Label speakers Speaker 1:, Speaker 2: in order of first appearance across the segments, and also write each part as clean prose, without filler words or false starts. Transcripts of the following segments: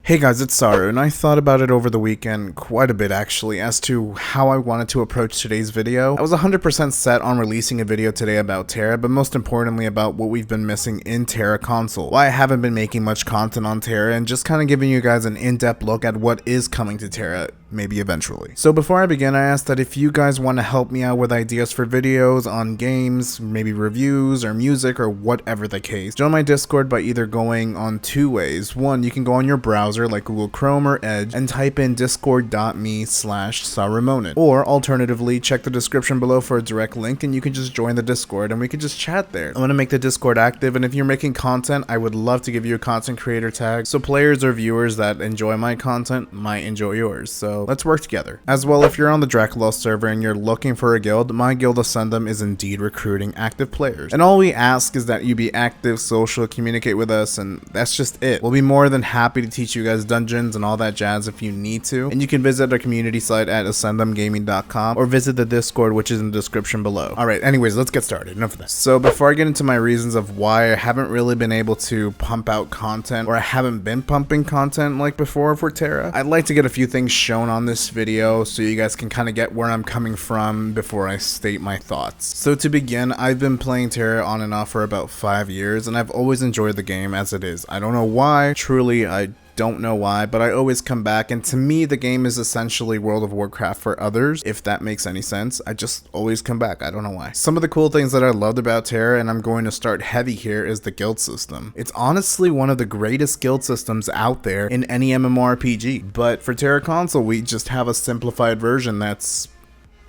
Speaker 1: Hey guys, it's Saru, and I thought about it over the weekend quite a bit actually as to how I wanted to approach today's video. I was 100% set on releasing a video today about TERA, but most importantly about what we've been missing in TERA console, why I haven't been making much content on TERA, and just kind of giving you guys an in-depth look at what is coming to TERA, maybe eventually. So before I begin, I ask that if you guys want to help me out with ideas for videos on games, maybe reviews or music or whatever the case, join my Discord by either going on two ways. One, you can go on your browser like Google Chrome or Edge and type in discord.me/Sarumonin, or alternatively check the description below for a direct link and you can just join the Discord and we can just chat there. I'm going to make the Discord active, and if you're making content, I would love to give you a content creator tag so players or viewers that enjoy my content might enjoy yours. So let's work together. As well, if you're on the Dracula server and you're looking for a guild, my guild Ascendum is indeed recruiting active players, and all we ask is that you be active, social, communicate with us, and that's just it. We'll be more than happy to teach you guys dungeons and all that jazz if you need to, and you can visit our community site at ascendumgaming.com or visit the Discord, which is in the description below. Alright, anyways, let's get started. Enough of that. So before I get into my reasons of why I haven't really been able to pump out content, or I haven't been pumping content like before for TERA, I'd like to get a few things shown on this video so you guys can kind of get where I'm coming from before I state my thoughts. So to begin, I've been playing TERA on and off for about 5 years, and I've always enjoyed the game as it is. I don't know why, truly I don't know why, but I always come back, and to me the game is essentially World of Warcraft for others, if that makes any sense. I just always come back, I don't know why. Some of the cool things that I loved about TERA, and I'm going to start heavy here, is the guild system. It's honestly one of the greatest guild systems out there in any MMORPG, but for TERA console we just have a simplified version that's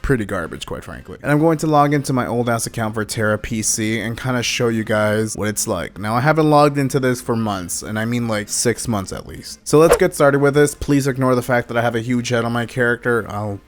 Speaker 1: pretty garbage, quite frankly. And I'm going to log into my old ass account for TERA PC and kind of show you guys what it's like. Now, I haven't logged into this for months, and I mean like 6 months at least. So let's get started with this. Please ignore the fact that I have a huge head on my character. I'll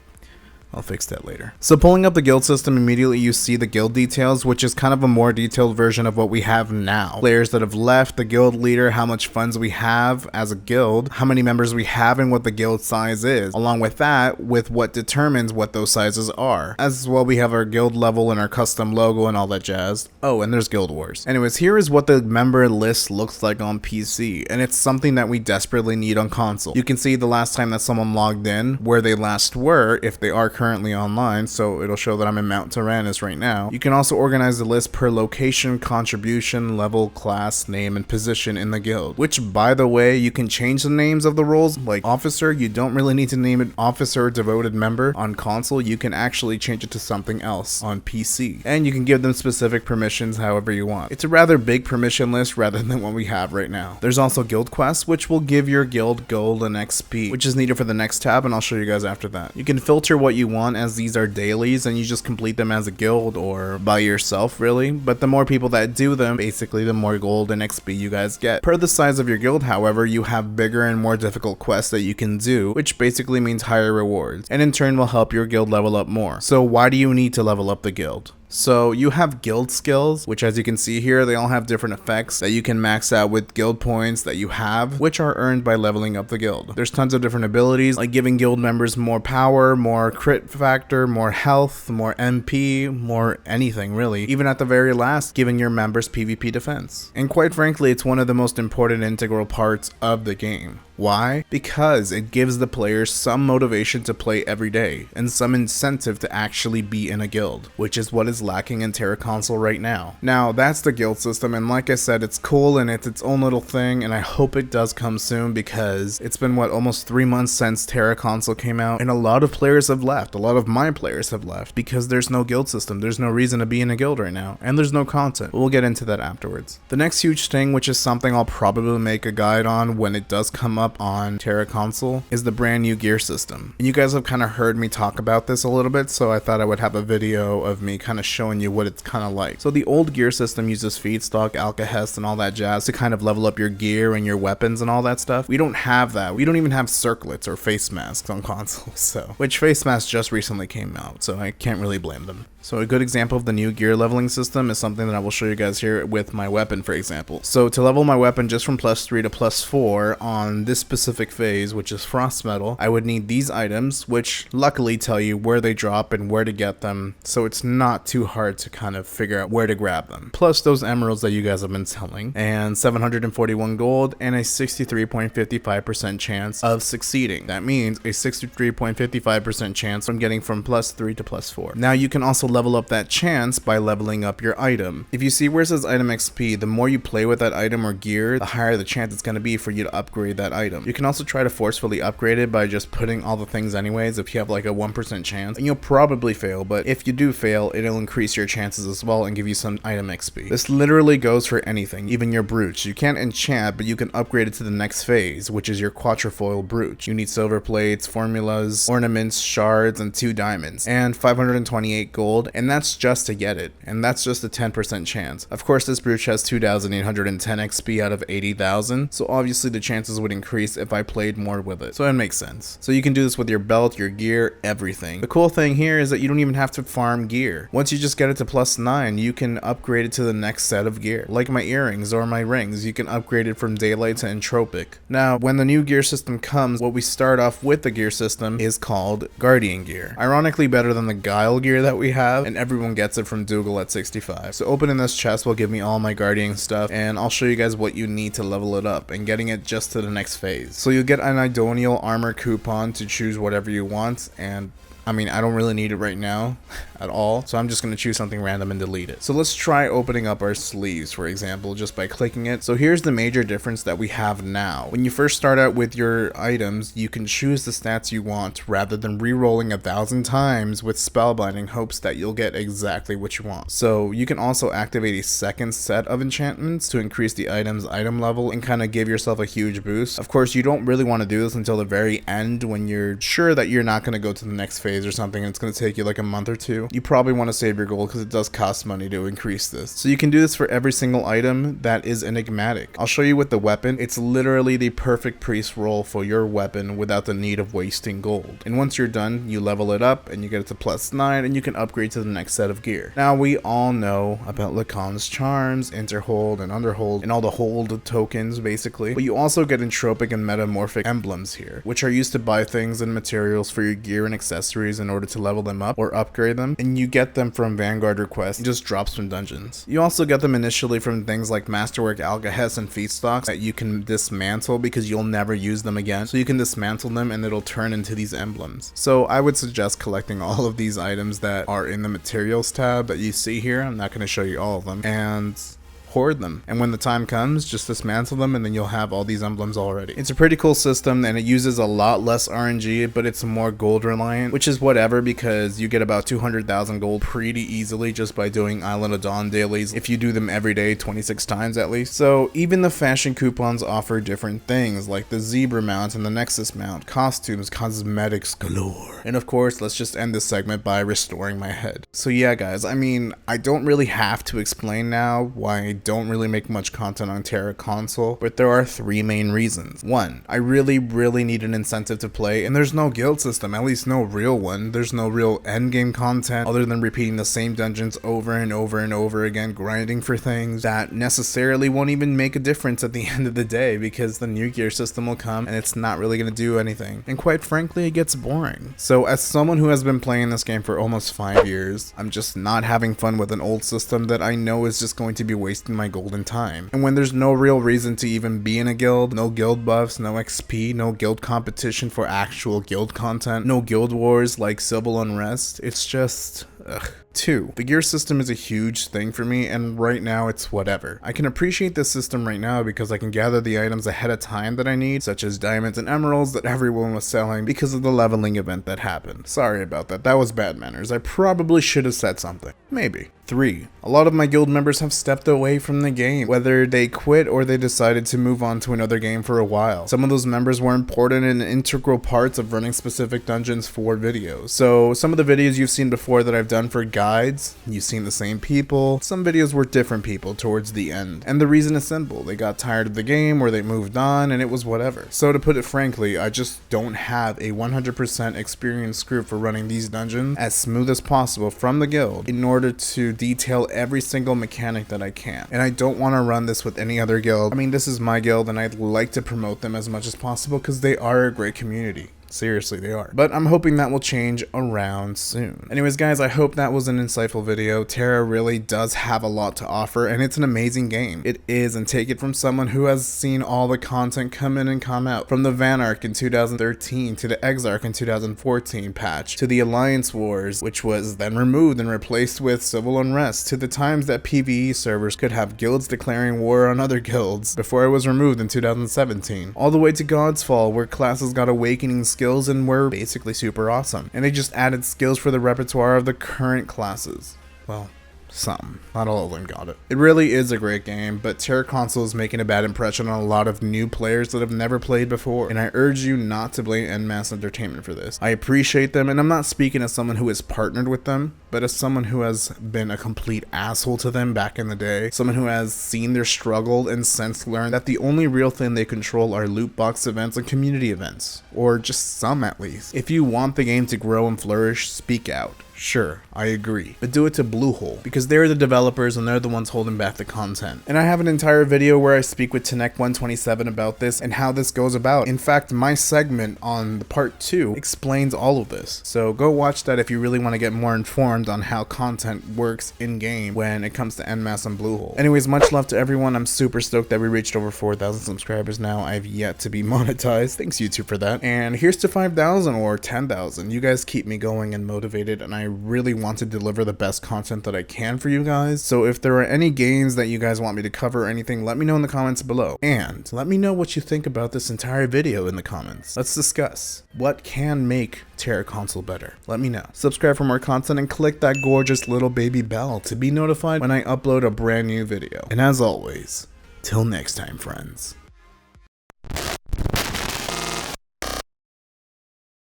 Speaker 1: fix that later. So pulling up the guild system, immediately you see the guild details, which is kind of a more detailed version of what we have now. Players that have left, the guild leader, how much funds we have as a guild, how many members we have, and what the guild size is. Along with that, with what determines what those sizes are. As well, we have our guild level and our custom logo and all that jazz. Oh, and there's Guild Wars. Anyways, here is what the member list looks like on PC, and it's something that we desperately need on console. You can see the last time that someone logged in, where they last were, if they are currently online, so it'll show that I'm in Mount Tyrannus right now. You can also organize the list per location, contribution, level, class, name, and position in the guild, which, by the way, you can change the names of the roles. Like officer, you don't really need to name it officer or devoted member on console. You can actually change it to something else on PC, and you can give them specific permissions however you want. It's a rather big permission list rather than what we have right now. There's also guild quests, which will give your guild gold and XP, which is needed for the next tab, and I'll show you guys after that. You can filter what you want, as these are dailies and you just complete them as a guild or by yourself, really, but the more people that do them, basically the more gold and XP you guys get. Per the size of your guild, however, you have bigger and more difficult quests that you can do, which basically means higher rewards, and in turn will help your guild level up more. So why do you need to level up the guild? So you have guild skills, which as you can see here, they all have different effects that you can max out with guild points that you have, which are earned by leveling up the guild. There's tons of different abilities, like giving guild members more power, more crit factor, more health, more MP, more anything really. Even at the very last, giving your members PvP defense. And quite frankly, it's one of the most important integral parts of the game. Why? Because it gives the players some motivation to play every day, and some incentive to actually be in a guild, which is what is lacking in TERA console right now. Now, that's the guild system, and like I said, it's cool and it's its own little thing, and I hope it does come soon, because it's been, what, almost 3 months since TERA console came out, and a lot of players have left. A lot of my players have left, because there's no guild system. There's no reason to be in a guild right now, and there's no content. We'll get into that afterwards. The next huge thing, which is something I'll probably make a guide on when it does come up on TERA console, is the brand new gear system. And you guys have kind of heard me talk about this a little bit, so I thought I would have a video of me kind of showing you what it's kind of like. So the old gear system uses feedstock, alkahest, and all that jazz to kind of level up your gear and your weapons and all that stuff. We don't have that. We don't even have circlets or face masks on consoles, so which face masks just recently came out, so I can't really blame them. So a good example of the new gear leveling system is something that I will show you guys here with my weapon, for example. So to level my weapon just from +3 to +4 on this specific phase, which is frost metal, I would need these items, which luckily tell you where they drop and where to get them, so it's not too hard to kind of figure out where to grab them. Plus those emeralds that you guys have been selling, and 741 gold, and a 63.55% chance of succeeding. That means a 63.55% chance from getting from +3 to +4. Now you can also level up that chance by leveling up your item. If you see where it says item XP, the more you play with that item or gear, the higher the chance it's going to be for you to upgrade that item. You can also try to forcefully upgrade it by just putting all the things anyways if you have like a 1% chance, and you'll probably fail, but if you do fail, it'll increase your chances as well and give you some item XP. This literally goes for anything, even your brooch. You can't enchant, but you can upgrade it to the next phase, which is your Quatrefoil Brooch. You need silver plates, formulas, ornaments, shards, and 2 diamonds, and 528 gold, and that's just to get it, and that's just a 10% chance. Of course, this brooch has 2,810 XP out of 80,000, so obviously the chances would increase if I played more with it, so it makes sense. So you can do this with your belt, your gear, everything. The cool thing here is that you don't even have to farm gear. Once you just get it to +9, you can upgrade it to the next set of gear. Like my earrings or my rings, you can upgrade it from daylight to entropic. Now, when the new gear system comes, what we start off with the gear system is called Guardian gear. Ironically better than the Guile gear that we have, and everyone gets it from Dougal at 65. So opening this chest will give me all my Guardian stuff, and I'll show you guys what you need to level it up and getting it just to the next phase. So you'll get an Idonial armor coupon to choose whatever you want, and I mean, I don't really need it right now at all, so I'm just going to choose something random and delete it. So let's try opening up our sleeves, for example, just by clicking it. So here's the major difference that we have now. When you first start out with your items, you can choose the stats you want rather than re-rolling 1,000 times with spellbinding hopes that you'll get exactly what you want. So you can also activate a second set of enchantments to increase the item's item level and kind of give yourself a huge boost. Of course, you don't really want to do this until the very end when you're sure that you're not going to go to the next phase or something and it's going to take you like a month or two. You probably want to save your gold because it does cost money to increase this. So you can do this for every single item that is enigmatic. I'll show you with the weapon. It's literally the perfect priest roll for your weapon without the need of wasting gold. And once you're done, you level it up and you get it to +9 and you can upgrade to the next set of gear. Now we all know about Lacan's charms, interhold and underhold, and all the hold tokens basically, but you also get entropic and metamorphic emblems here, which are used to buy things and materials for your gear and accessories in order to level them up or upgrade them, and you get them from Vanguard requests. It just drops from dungeons. You also get them initially from things like Masterwork Algahes and Feedstocks that you can dismantle because you'll never use them again. So you can dismantle them and it'll turn into these emblems. So I would suggest collecting all of these items that are in the materials tab that you see here. I'm not going to show you all of them, and hoard them, and when the time comes, just dismantle them and then you'll have all these emblems already. It's a pretty cool system and it uses a lot less RNG, but it's more gold reliant, which is whatever because you get about 200,000 gold pretty easily just by doing Island of Dawn dailies if you do them every day 26 times at least. So even the fashion coupons offer different things like the zebra mount and the Nexus mount, costumes, cosmetics galore, and of course let's just end this segment by restoring my head. So yeah guys, I mean, I don't really have to explain now why I don't really make much content on TERA console, but there are 3 main reasons. 1, I really need an incentive to play, and there's no guild system, at least no real one. There's no real endgame content other than repeating the same dungeons over and over and over again, grinding for things that necessarily won't even make a difference at the end of the day because the new gear system will come and it's not really going to do anything, and quite frankly it gets boring. So as someone who has been playing this game for almost 5 years, I'm just not having fun with an old system that I know is just going to be wasting my golden time. And when there's no real reason to even be in a guild, no guild buffs, no XP, no guild competition for actual guild content, no guild wars like Civil Unrest, it's just ugh. 2, the gear system is a huge thing for me, and right now it's whatever. I can appreciate this system right now because I can gather the items ahead of time that I need, such as diamonds and emeralds that everyone was selling because of the leveling event that happened. Sorry about that, that was bad manners. I probably should have said something. Maybe. 3, a lot of my guild members have stepped away from the game, whether they quit or they decided to move on to another game for a while. Some of those members were important and integral parts of running specific dungeons for videos. So some of the videos you've seen before that I've done for guides, you've seen the same people. Some videos were different people towards the end. And the reason is simple. They got tired of the game or they moved on and it was whatever. So to put it frankly, I just don't have a 100% experienced group for running these dungeons as smooth as possible from the guild in order to detail every single mechanic that I can. And I don't want to run this with any other guild. I mean, this is my guild and I'd like to promote them as much as possible because they are a great community. Seriously, they are. But I'm hoping that will change around soon. Anyways, guys, I hope that was an insightful video. TERA really does have a lot to offer, and it's an amazing game. It is, and take it from someone who has seen all the content come in and come out. From the Van Arc in 2013, to the Exarch in 2014 patch, to the Alliance Wars, which was then removed and replaced with Civil Unrest, to the times that PvE servers could have guilds declaring war on other guilds before it was removed in 2017. All the way to God's Fall, where classes got awakening skills and were basically super awesome. And they just added skills for the repertoire of the current classes. Well, some. Not all of them got it. It really is a great game, but TERA Console is making a bad impression on a lot of new players that have never played before, and I urge you not to blame NMAS Entertainment for this. I appreciate them, and I'm not speaking as someone who has partnered with them, but as someone who has been a complete asshole to them back in the day, someone who has seen their struggle and since learned that the only real thing they control are loot box events and community events, or just some at least. If you want the game to grow and flourish, speak out. Sure, I agree, but do it to Bluehole, because they're the developers and they're the ones holding back the content. And I have an entire video where I speak with Tenek127 about this and how this goes about. In fact, my segment on the part 2 explains all of this. So go watch that if you really want to get more informed on how content works in-game when it comes to NMAS and Bluehole. Anyways, much love to everyone. I'm super stoked that we reached over 4,000 subscribers now. I've yet to be monetized. Thanks YouTube for that. And here's to 5,000 or 10,000. You guys keep me going and motivated, and I really want to deliver the best content that I can for you guys. So if there are any games that you guys want me to cover or anything, let me know in the comments below. And let me know what you think about this entire video in the comments. Let's discuss what can make TERA Console better. Let me know. Subscribe for more content and click that gorgeous little baby bell to be notified when I upload a brand new video. And as always, till next time, friends.